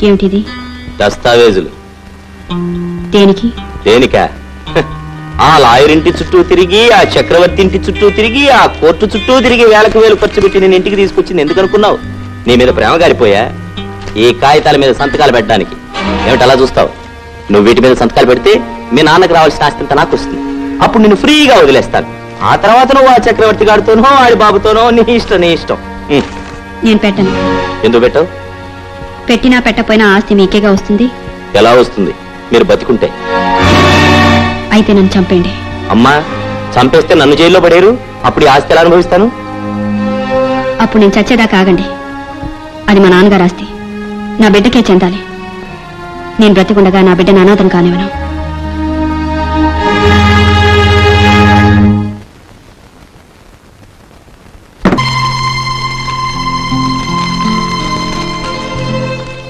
ఏమిటిది? దస్తావేజులు. దేనికి? దేనికా? ఆ లాయర్ ఇంటి చుట్టూ తిరిగి, ఆ చక్రవర్తి ఇంటి చుట్టూ తిరిగి, ఆ కోర్టు చుట్టూ తిరిగి వేలకు వేలు ఖర్చు పెట్టి నేను ఇంటికి తీసుకొచ్చింది ఎందుకు అనుకున్నావు? నీ మీద ప్రేమ గారిపోయా? ఈ కాగితాల మీద సంతకాలు పెట్టడానికి. ఏమిటి అలా చూస్తావు? నువ్వు వీటి మీద సంతకాలు పెడితే మీ నాన్నకు రావాల్సిన ఆస్తి అంతా నాకు వస్తుంది. అప్పుడు నిన్ను ఫ్రీగా వదిలేస్తాను. ఆ తర్వాత నువ్వు ఆ చక్రవర్తి గారితోనో ఆడి బాబుతోనో నీ ఇష్టం. నేను పెట్టను. ఎందుకు పెట్టవు? పెట్టినా పెట్టపోయినా ఆస్తి మీకేగా వస్తుంది. ఎలా వస్తుంది? మీరు బతికుంటే. అయితే నన్ను చంపేయండి. అమ్మా, చంపేస్తే నన్ను జైల్లో పడేరు. అప్పుడు ఈ ఆస్తి ఎలా అనుభవిస్తాను? అప్పుడు నేను చచ్చేదాకా ఆగండి. అది మా నాన్నగారు ఆస్తి, నా బిడ్డకే చెందాలి. నేను బ్రతికుండగా నా బిడ్డను అనాథం కానివ్వను.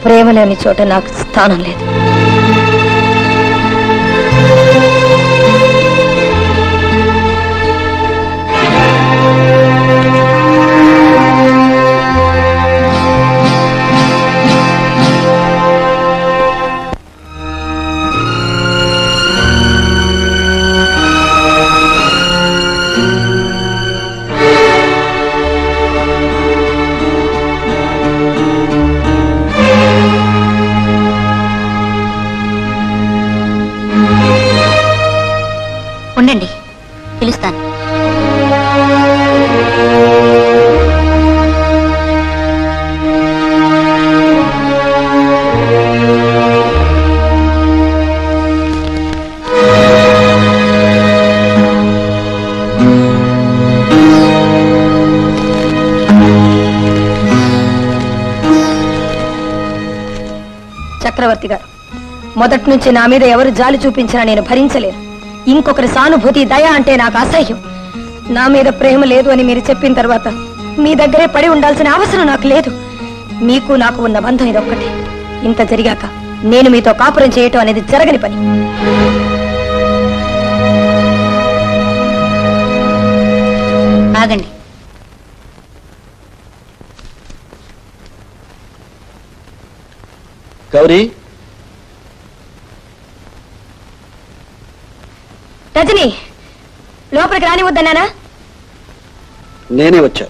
ప్రేమ లేని చోట నాకు స్థానం లేదు. ఉండండి, పిలుస్తాను. చక్రవర్తి గారు, మొదటి నుంచి నా మీద ఎవరు జాలి చూపించినా నేను భరించలేను. ఇంకొకరి సానుభూతి, దయ అంటే నాకు అసహ్యం. నా మీద ప్రేమ లేదు అని మీరు చెప్పిన తర్వాత మీ దగ్గరే పడి ఉండాల్సిన అవసరం నాకు లేదు. మీకు నాకు ఉన్న బంధం ఇదొక్కటే. ఇంత జరిగాక నేను మీతో కాపురం చేయటం అనేది జరగని పని. ఆగండి. గౌరీ, రజని, లోపలికి రానివద్దన్నానా? నేనే వచ్చా.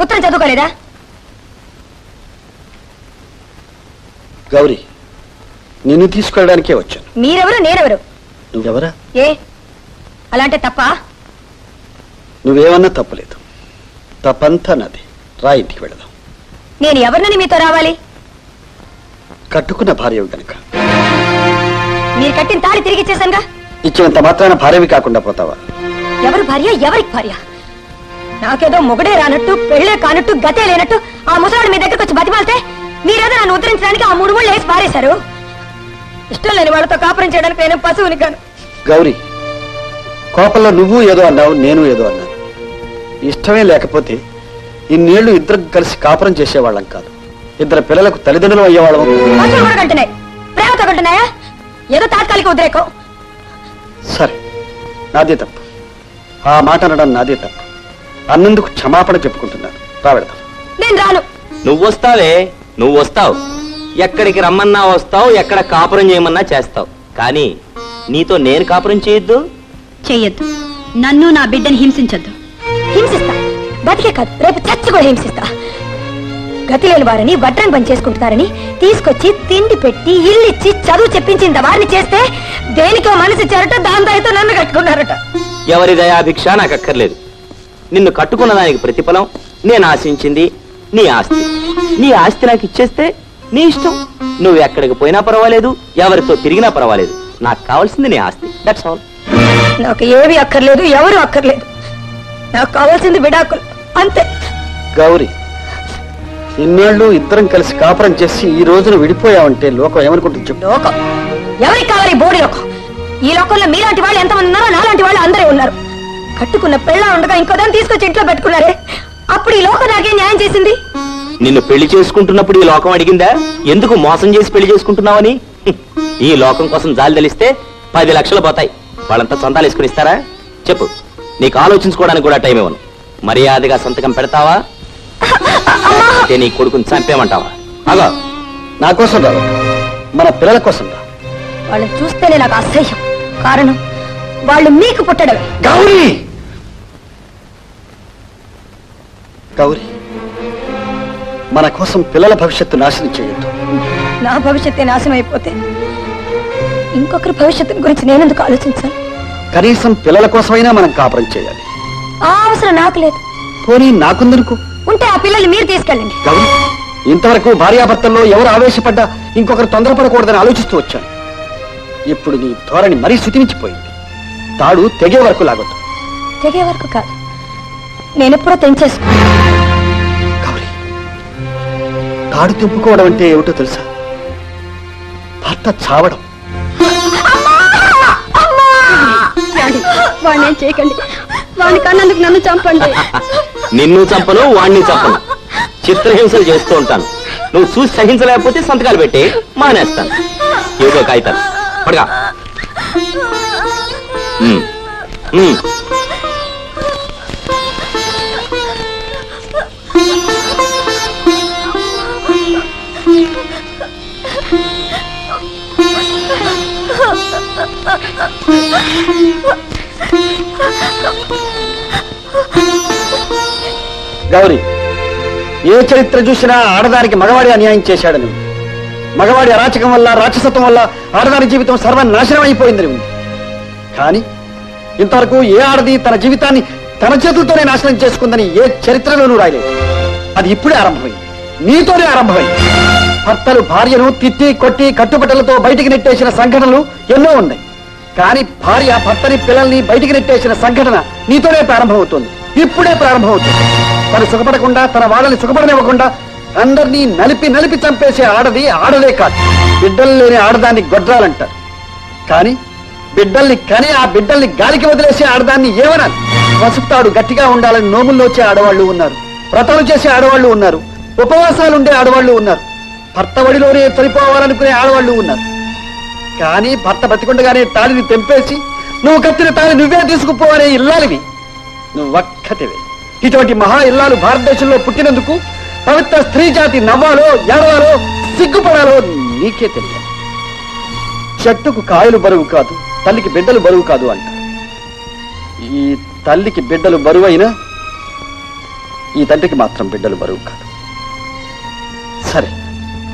ఉత్తరం చదువుకోలేదా? గౌరీ, నిన్ను తీసుకెళ్ళడానికే వచ్చాను. మీరెవరు, నేనెవరు? నువ్వెవరా? ఏ అలాంటే తప్ప? నువ్వేమన్నా తప్పలేదు. తప్పంతా నాది. రా, ఇంటికి వెళదాం. నేను ఎవరినని మీతో రావాలి? కట్టుకున్న భార్యవి గనక. మీరు కట్టిన తాళి తిరిగి ఇచ్చేసానుగా. ఇచ్చినంత మాత్రాన భార్యవి కాకుండా పోతావా? ఎవరు భార్య, ఎవరికి భార్య? నాకేదో మొగడే రానట్టు, పెళ్లే కానట్టు, గతే లేనట్టు ఆ ముసలాడు మీ దగ్గరకు వచ్చి బతిమాలితే మీరేదో నన్ను ఉద్ధరించడానికి ఆ 3 ముళ్ళు వేసి పారేశారు. ఇష్టం లేని వాళ్ళతో కాపురం చేయడానికి నేను పశువుని కాను. గౌరీ, కోపంలో నువ్వు ఏదో అన్నావు, నేను ఏదో అన్నాను. ఇష్టమే లేకపోతే ఇన్నేళ్లు ఇద్దరు కలిసి కాపురం చేసేవాళ్ళం కాదు. ఇద్దరు పిల్లలకు తల్లిదండ్రులు అయ్యేవాళ్ళం. పశువులు కూడా కంటున్నాయి, ప్రేమతో కంటున్నాయా? ఏదో తాత్కాలిక ఉద్రేకం. సరే, నాదే తప్పు. ఆ మాట అనడం నాదే తప్పు. అన్నందుకు క్షమాపణ చెప్పుకుంటున్నాను. రావెడతాం. నేను రాను. నువ్వు వస్తావే, నువ్వు వస్తావు. ఎక్కడికి రమ్మన్నా వస్తావు, ఎక్కడ కాపురం చేయమన్నా చేస్తావు. కానీ నీతో నేను కాపురం చేయొద్దు. చెయ్యొద్దు. నన్ను నా బిడ్డని హింసించొద్దు. హింసిస్తా, బతికే కాదు, రేపు చచ్చి కూడా హింసిస్తా. గతి లేని వారిని వడ్రం పని చేసుకుంటున్నారని తీసుకొచ్చి తిండి పెట్టి ఇల్లిచ్చి చదువు చెప్పించింది వారిని చేస్తే దేనికో మనసు ఇచ్చారట, దాని దయతో నన్ను కట్టుకున్నారట. ఎవరి దయాభిక్ష నాకు అక్కర్లేదు. నిన్ను కట్టుకున్న దానికి ప్రతిఫలం నేను ఆశించింది నీ ఆస్తి. నీ ఆస్తి నాకు ఇచ్చేస్తే నీ ఇష్టం. నువ్వు ఎక్కడికి పోయినా పర్వాలేదు, ఎవరితో తిరిగినా పర్వాలేదు. నాకు కావాల్సింది నీ ఆస్తి. That's all. నాకు ఏవి అక్కర్లేదు, ఎవరు అక్కర్లేదు. నాకు కావాల్సింది విడాకులు, అంతే. గౌరీ, ఇన్నేళ్లు ఇద్దరం కలిసి కాపురం చేసి ఈ రోజున విడిపోయావంటే లోకం ఏమనుకుంటుంది చెప్పు? లోకం ఎవరికి కావాలి? బోడి లోకం. ఈ లోకంలో మీలాంటి వాళ్ళు ఎంతమంది ఉన్నారో నాలాంటి వాళ్ళు అందరే ఉన్నారు. కట్టుకున్న పెళ్ళ ఉండగా ఇంకో దాన్ని తీసుకొచ్చి ఇంట్లో పెట్టుకున్నారే, అప్పుడు ఈ లోకం నాకే న్యాయం చేసింది. నిన్ను పెళ్లి చేసుకుంటున్నప్పుడు ఈ లోకం అడిగిందా ఎందుకు మోసం చేసి పెళ్లి చేసుకుంటున్నావని? ఈ లోకం కోసం జాలి తెలిస్తే 10 లక్షలు పోతాయి. వాళ్ళంతా సొంతాలు వేసుకుని ఇస్తారా? చెప్పు. నీకు ఆలోచించుకోవడానికి కూడా టైం ఇవ్వను. మర్యాదగా సంతకం పెడతావా అంటే నీ కొడుకుని చంపేమంటావా? అగా నా కోసం రా, మన పిల్లల కోసం రా. వాళ్ళని చూస్తేనే నాకు అసహ్యం. కారణం వాళ్ళు మీకు పుట్టడమే. గౌరీ, గౌరీ, మన కోసం పిల్లల భవిష్యత్తు నాశనం చేయొద్దు. నా భవిష్యత్తే నాశనం అయిపోతే ఇంకొకరి భవిష్యత్తు గురించి నేనెందుకు ఆలోచించాలి? కనీసం పిల్లల కోసమైనా మనం కాపురం చేయాలి. ఆ అవసరం నాకు లేదు. పోనీ నాకుందనుకో. ఉంటే ఆ పిల్లల్ని మీరు తీసుకెళ్ళండి. గౌరీ, ఇంతవరకు భార్యాభర్తల్లో ఎవరు ఆవేశపడ్డా ఇంకొకరు తొందరపడకూడదని ఆలోచిస్తూ వచ్చాను. ఇప్పుడు నీ ధోరణి మరీ శుతిమించిపోయింది. తాడు తెగే వరకు లాగొద్దు. తెగే వరకు కాదు, నేనెప్పుడో తెంచేసుకో. గౌరీ, తాడు తెంపుకోవడం అంటే ఏమిటో తెలుసా? భర్త చావడం. వాడిని ఏం చేయకండి. వాడిని కన్నందుకు నన్ను చంపండి. నిన్ను చంపను, వాణ్ణి చంపను. చిత్రహింసలు చేస్తూ ఉంటాను. నువ్వు చూసి సహించలేకపోతే సంతకాలు పెట్టి మానేస్తాను. ఏదో కాగితాలు పడగా. గౌరీ, ఏ చరిత్ర చూసినా ఆడదానికి మగవాడి అన్యాయం చేశాడని, మగవాడి అరాచకం వల్ల, రాక్షసత్వం వల్ల ఆడదాని జీవితం సర్వనాశనం అయిపోయిందని ఉంది. కానీ ఇంతవరకు ఏ ఆడది తన జీవితాన్ని తన చేతులతోనే నాశనం చేసుకుందని ఏ చరిత్రలోనూ రాయలేదు. అది ఇప్పుడే ఆరంభమైంది, నీతోనే ఆరంభమైంది. భర్తలు భార్యను తిట్టి కొట్టి కట్టుబట్టలతో బయటికి నెట్టేసిన సంఘటనలు ఎన్నో ఉన్నాయి. కానీ భార్య భర్తని పిల్లల్ని బయటికి నెట్టేసిన సంఘటన నీతోనే ప్రారంభమవుతుంది. ఇప్పుడే ప్రారంభమవుతుంది. తను సుఖపడకుండా, తన వాళ్ళని సుఖపడనివ్వకుండా అందరినీ నలిపి నలిపి చంపేసే ఆడది ఆడదే కాదు. బిడ్డలు లేని ఆడదాన్ని గొడ్రాలంటారు. కానీ బిడ్డల్ని కని ఆ బిడ్డల్ని గాలికి వదిలేసే ఆడదాన్ని ఏమనాలి? పసుపుతాడు గట్టిగా ఉండాలని నోముల్లో వచ్చే ఆడవాళ్లు ఉన్నారు, వ్రతాలు చేసే ఆడవాళ్లు ఉన్నారు, ఉపవాసాలు ఉండే ఆడవాళ్లు ఉన్నారు, భర్త వడిలోనే చనిపోవాలనుకునే ఆడవాళ్లు ఉన్నారు. కానీ భర్త బతికుండగానే తాళిని తెంపేసి నువ్వు కత్తిన తాళి నువ్వే తీసుకుపోవనే ఇల్లాలివి నువ్వక్కతివే. ఇటువంటి మహా ఇల్లాలు భారతదేశంలో పుట్టినందుకు పవిత్ర స్త్రీ జాతి నవ్వాలో ఏడవాలో సిగ్గుపడాలో నీకే తెలియదు. చెట్టుకు కాయలు బరువు కాదు, తల్లికి బిడ్డలు బరువు కాదు అంటారు. ఈ తల్లికి బిడ్డలు బరువు అయినా ఈ తండ్రికి మాత్రం బిడ్డలు బరువు కాదు. సరే,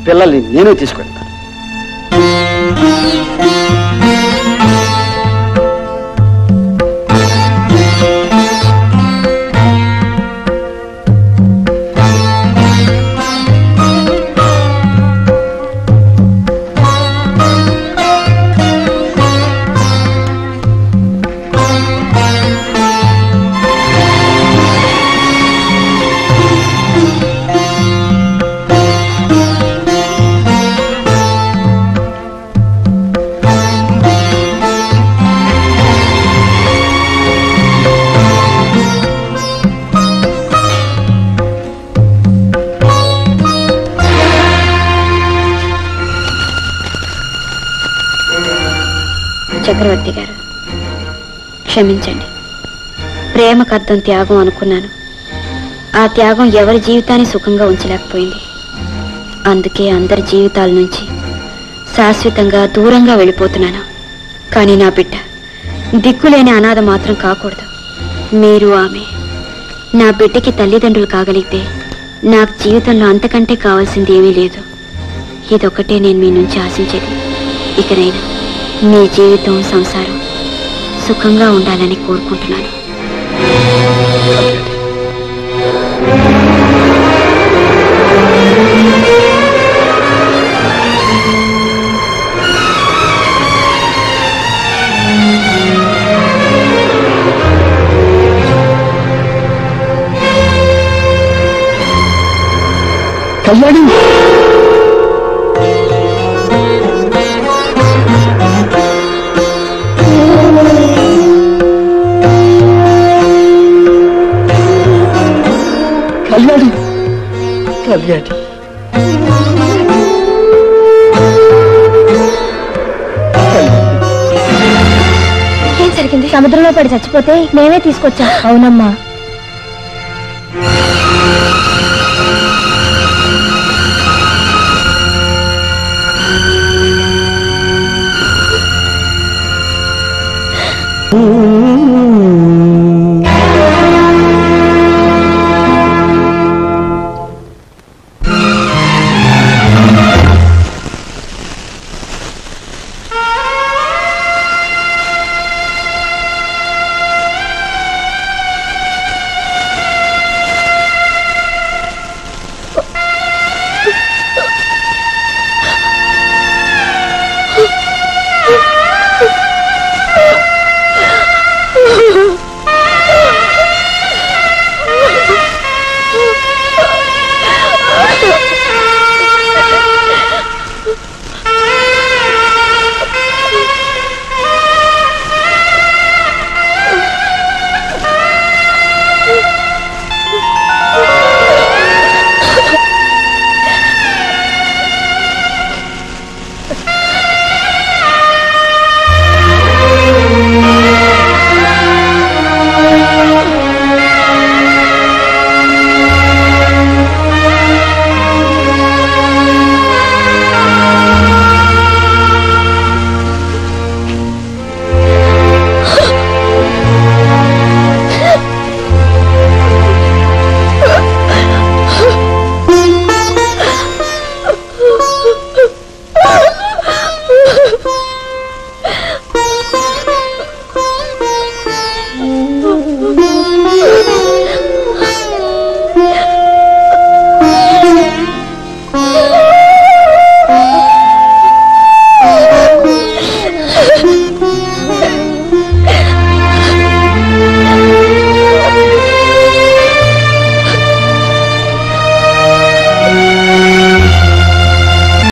పిల్లల్ని నేనే తీసుకెళ్తాను. చక్రవర్తి గారు, క్షమించండి. ప్రేమకు అర్థం త్యాగం అనుకున్నాను. ఆ త్యాగం ఎవరి జీవితాన్ని సుఖంగా ఉంచలేకపోయింది. అందుకే అందరి జీవితాల నుంచి శాశ్వతంగా దూరంగా వెళ్ళిపోతున్నాను. కానీ నా బిడ్డ దిక్కులేని అనాథ మాత్రం కాకూడదు. మీరు ఆమె నా బిడ్డకి తల్లిదండ్రులు కాగలిగితే నాకు జీవితంలో అంతకంటే కావాల్సింది ఏమీ లేదు. ఇదొక్కటే నేను మీ నుంచి ఆశించేది. ఇకనైనా మీ జీవితం, సంసారం సుఖంగా ఉండాలని కోరుకుంటున్నాను. కళ్యాణి, కళ్యాణి, కళ్యాణి. ఏం జరిగింది? సముద్రంలో పడి చచ్చిపోతే మేమే తీసుకొచ్చాం. అవునమ్మా. ఉంది